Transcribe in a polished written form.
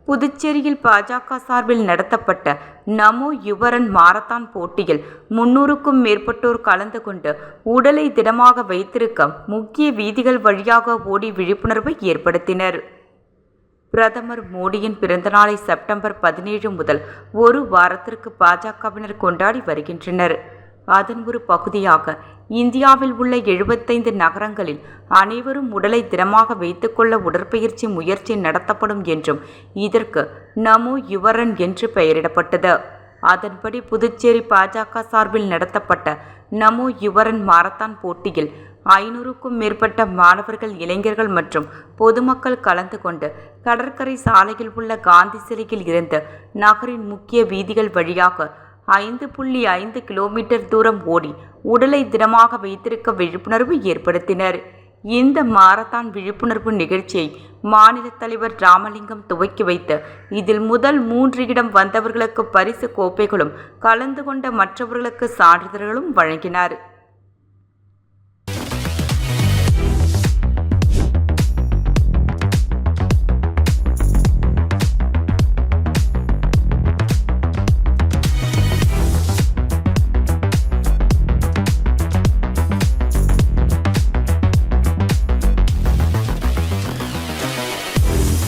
புதுச்சேரியில் பாஜக சார்பில் நடத்தப்பட்ட நமோ யுவரன் மாரத்தான் போட்டியில் 300க்கும் மேற்பட்டோர் கலந்து கொண்டு உடலை திடமாக வைத்திருக்க முக்கிய வீதிகள் வழியாக ஓடி விழிப்புணர்வை ஏற்படுத்தினர். பிரதமர் மோடியின் பிறந்தநாளை செப்டம்பர் 17 முதல் ஒரு வாரத்திற்கு பாஜகவினர் கொண்டாடி வருகின்றனர். அதன் ஒரு பகுதியாக இந்தியாவில் உள்ள 75 நகரங்களில் அனைவரும் உடலை திடமாக வைத்துக்கொள்ள உடற்பயிற்சி முயற்சி நடத்தப்படும் என்றும் இதற்கு நமோ யுவரன் என்று பெயரிடப்பட்டது. அதன்படி புதுச்சேரி பாஜக சார்பில் நடத்தப்பட்ட நமோ யுவரன் மாரத்தான் போட்டியில் 500க்கும் மேற்பட்ட மாணவர்கள், இளைஞர்கள் மற்றும் பொதுமக்கள் கலந்து கொண்டு கடற்கரை சாலையில் உள்ள காந்தி சிலையில் இருந்து நகரின் முக்கிய வீதிகள் வழியாக 5.5 கிலோமீட்டர் தூரம் ஓடி உடலை திடமாக வைத்திருக்க விழிப்புணர்வு ஏற்படுத்தினர். இந்த மாரத்தான் விழிப்புணர்வு நிகழ்ச்சியை மாநில தலைவர் ராமலிங்கம் துவக்கி வைத்து இதில் முதல் 3 இடம் வந்தவர்களுக்கு பரிசு கோப்பைகளும் கலந்து கொண்ட மற்றவர்களுக்கு சான்றிதழ்களும் வழங்கினார்.